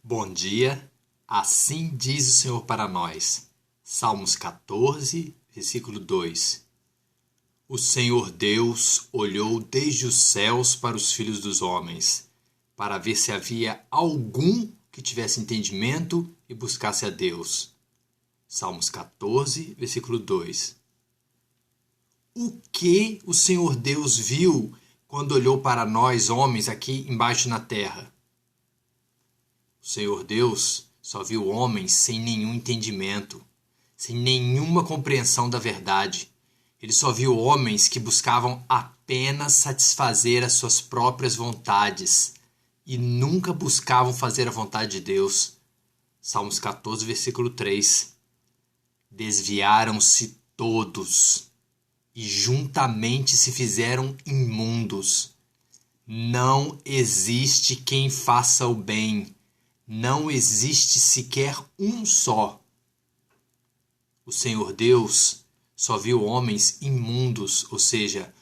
Bom dia, assim diz o Senhor para nós. Salmos 14, versículo 2. O Senhor Deus olhou desde os céus para os filhos dos homens, para ver se havia algum que tivesse entendimento e buscasse a Deus. Salmos 14, versículo 2. O que o Senhor Deus viu quando olhou para nós, homens, aqui embaixo na terra? O Senhor Deus só viu homens sem nenhum entendimento, sem nenhuma compreensão da verdade. Ele só viu homens que buscavam apenas satisfazer as suas próprias vontades e nunca buscavam fazer a vontade de Deus. Salmos 14, versículo 3. Desviaram-se todos e juntamente se fizeram imundos. Não existe quem faça o bem. Não existe sequer um só. O Senhor Deus só viu homens imundos, ou seja,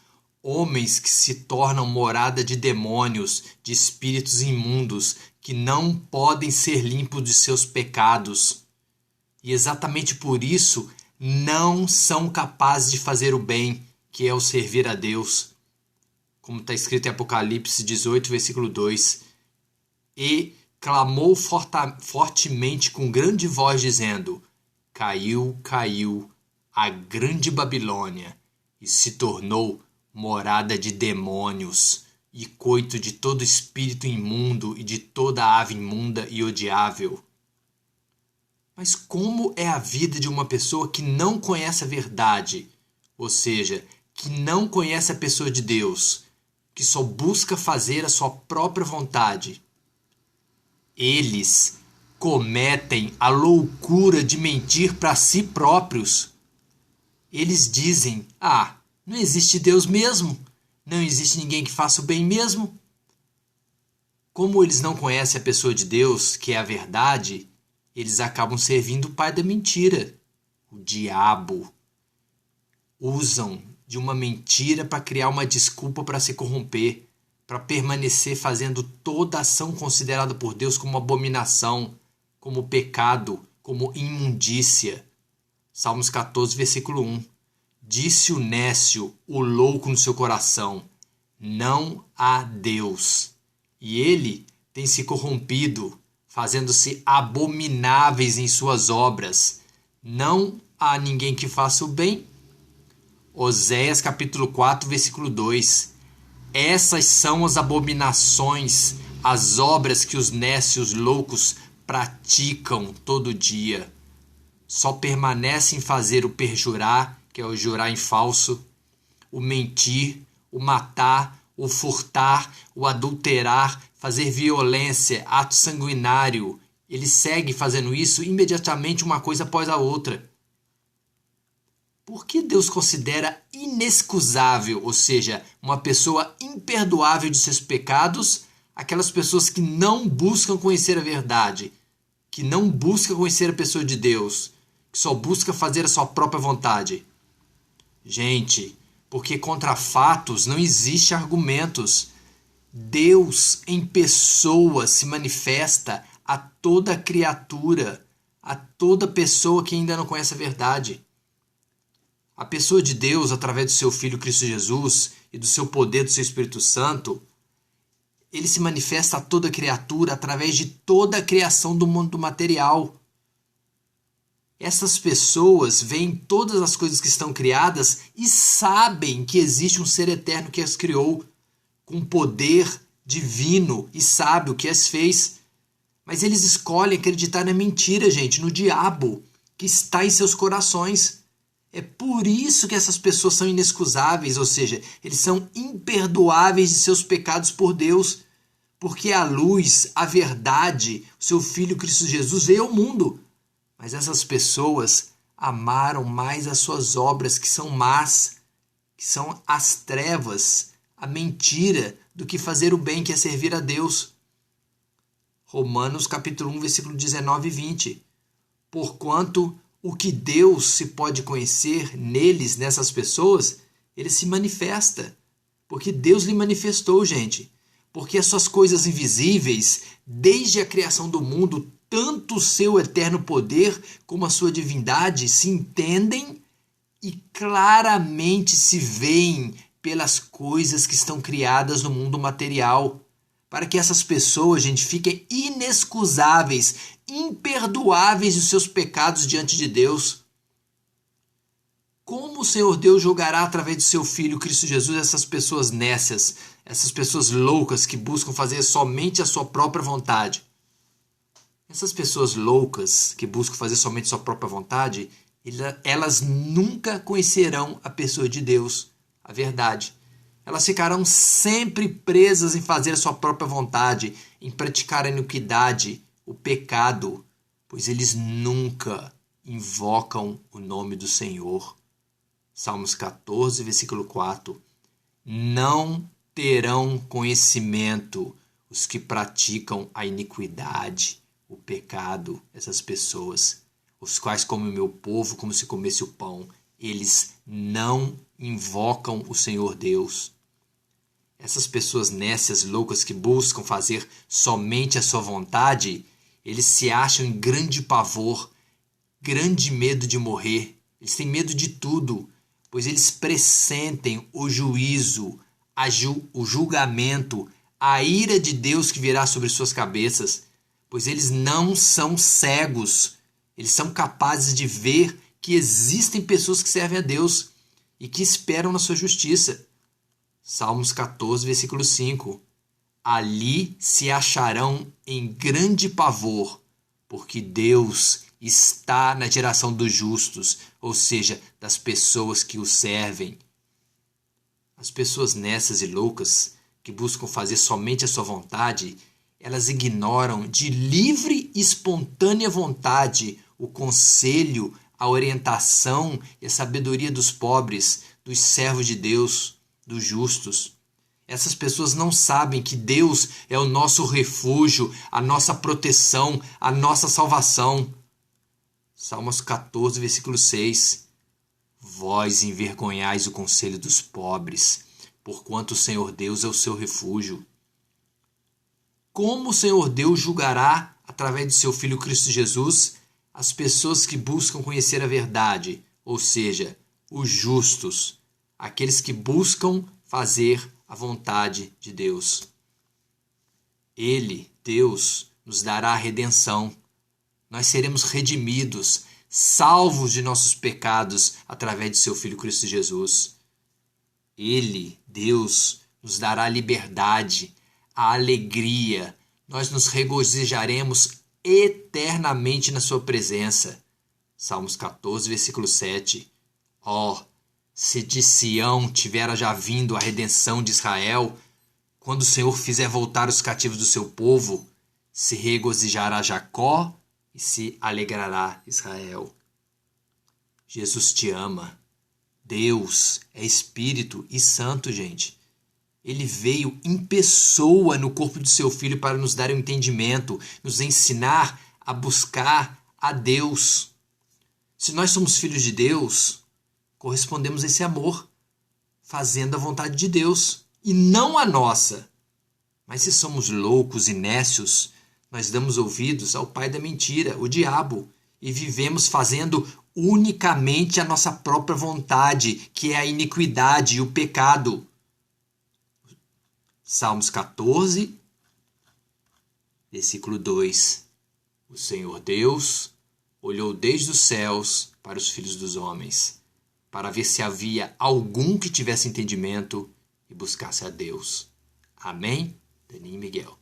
homens que se tornam morada de demônios, de espíritos imundos, que não podem ser limpos de seus pecados. E exatamente por isso não são capazes de fazer o bem, que é o servir a Deus. Como está escrito em Apocalipse 18, versículo 2. E clamou fortemente com grande voz, dizendo: Caiu, caiu a grande Babilônia, e se tornou morada de demônios, e coito de todo espírito imundo e de toda ave imunda e odiável. Mas como é a vida de uma pessoa que não conhece a verdade, ou seja, que não conhece a pessoa de Deus, que só busca fazer a sua própria vontade? Eles cometem a loucura de mentir para si próprios. Eles dizem: não existe Deus mesmo, não existe ninguém que faça o bem mesmo. Como eles não conhecem a pessoa de Deus, que é a verdade, eles acabam servindo o pai da mentira, o diabo. Usam de uma mentira para criar uma desculpa para se corromper, para permanecer fazendo toda ação considerada por Deus como abominação, como pecado, como imundícia. Salmos 14, versículo 1. Disse o nécio, o louco no seu coração: não há Deus. E ele tem se corrompido, fazendo-se abomináveis em suas obras. Não há ninguém que faça o bem. Oséias capítulo 4, versículo 2. Essas são as abominações, as obras que os nécios loucos praticam todo dia. Só permanecem em fazer o perjurar, que é o jurar em falso, o mentir, o matar, o furtar, o adulterar, fazer violência, ato sanguinário. Ele segue fazendo isso imediatamente, uma coisa após a outra. Por que Deus considera inexcusável, ou seja, uma pessoa imperdoável de seus pecados, aquelas pessoas que não buscam conhecer a verdade, que não buscam conhecer a pessoa de Deus, que só busca fazer a sua própria vontade? Gente, porque contra fatos não existe argumentos. Deus em pessoa se manifesta a toda criatura, a toda pessoa que ainda não conhece a verdade. A pessoa de Deus, através do seu Filho Cristo Jesus e do seu poder, do seu Espírito Santo, ele se manifesta a toda criatura através de toda a criação do mundo material. Essas pessoas veem todas as coisas que estão criadas e sabem que existe um ser eterno que as criou, com poder divino e sábio que as fez. Mas eles escolhem acreditar na mentira, gente, no diabo que está em seus corações. É por isso que essas pessoas são inexcusáveis, ou seja, eles são imperdoáveis de seus pecados por Deus, porque a luz, a verdade, o seu Filho Cristo Jesus veio ao mundo. Mas essas pessoas amaram mais as suas obras, que são más, que são as trevas, a mentira, do que fazer o bem, que é servir a Deus. Romanos capítulo 1, versículo 19 e 20. Porquanto o que Deus se pode conhecer neles, nessas pessoas, ele se manifesta. Porque Deus lhe manifestou, gente. porque as suas coisas invisíveis, desde a criação do mundo, tanto o seu eterno poder como a sua divindade se entendem e claramente se veem pelas coisas que estão criadas no mundo material, para que essas pessoas, gente, fiquem inexcusáveis, imperdoáveis dos seus pecados diante de Deus. Como o Senhor Deus julgará através do seu Filho Cristo Jesus essas pessoas nécias, essas pessoas loucas que buscam fazer somente a sua própria vontade? Essas pessoas loucas que buscam fazer somente a sua própria vontade, elas nunca conhecerão a pessoa de Deus, a verdade. Elas ficarão sempre presas em fazer a sua própria vontade, em praticar a iniquidade, o pecado, pois eles nunca invocam o nome do Senhor. Salmos 14, versículo 4. Não terão conhecimento os que praticam a iniquidade, o pecado, essas pessoas, os quais comem o meu povo como se comesse o pão. Eles não invocam o Senhor Deus. Essas pessoas nécias, loucas, que buscam fazer somente a sua vontade, eles se acham em grande pavor, grande medo de morrer. Eles têm medo de tudo, pois eles pressentem o juízo, o julgamento, a ira de Deus que virá sobre suas cabeças, pois eles não são cegos. Eles são capazes de ver que existem pessoas que servem a Deus e que esperam na sua justiça. Salmos 14, versículo 5. Ali se acharão em grande pavor, porque Deus está na geração dos justos, ou seja, das pessoas que o servem. As pessoas nessas e loucas, que buscam fazer somente a sua vontade, elas ignoram de livre e espontânea vontade o conselho, a orientação e a sabedoria dos pobres, dos servos de Deus, dos justos. Essas pessoas não sabem que Deus é o nosso refúgio, a nossa proteção, a nossa salvação. Salmos 14, versículo 6. Vós envergonhais o conselho dos pobres, porquanto o Senhor Deus é o seu refúgio. Como o Senhor Deus julgará, através do seu Filho Cristo Jesus, as pessoas que buscam conhecer a verdade, ou seja, os justos, aqueles que buscam fazer a vontade de Deus. Ele, Deus, nos dará a redenção. Nós seremos redimidos, salvos de nossos pecados através de seu Filho Cristo Jesus. Ele, Deus, nos dará a liberdade, a alegria. Nós nos regozijaremos eternamente na sua presença. Salmos 14, versículo 7. Se de Sião tivera já vindo a redenção de Israel, quando o Senhor fizer voltar os cativos do seu povo, se regozijará Jacó e se alegrará Israel. Jesus te ama. Deus é Espírito e Santo, gente. Ele veio em pessoa no corpo de seu Filho para nos dar um entendimento, nos ensinar a buscar a Deus. Se nós somos filhos de Deus, correspondemos a esse amor, fazendo a vontade de Deus e não a nossa. Mas se somos loucos e nécios, nós damos ouvidos ao pai da mentira, o diabo, e vivemos fazendo unicamente a nossa própria vontade, que é a iniquidade e o pecado. Salmos 14, versículo 2. O Senhor Deus olhou desde os céus para os filhos dos homens, para ver se havia algum que tivesse entendimento e buscasse a Deus. Amém? Daninho Miguel.